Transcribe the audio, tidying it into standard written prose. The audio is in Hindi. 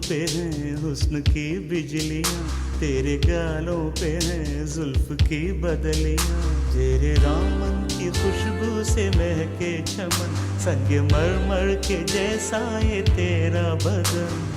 पे हैं हुस्न की बिजलियाँ, तेरे गालों पे हैं जुल्फ की बदलियाँ। तेरे दामन की खुशबू से महके चमन, संग मरमर के जैसा ये तेरा बदन।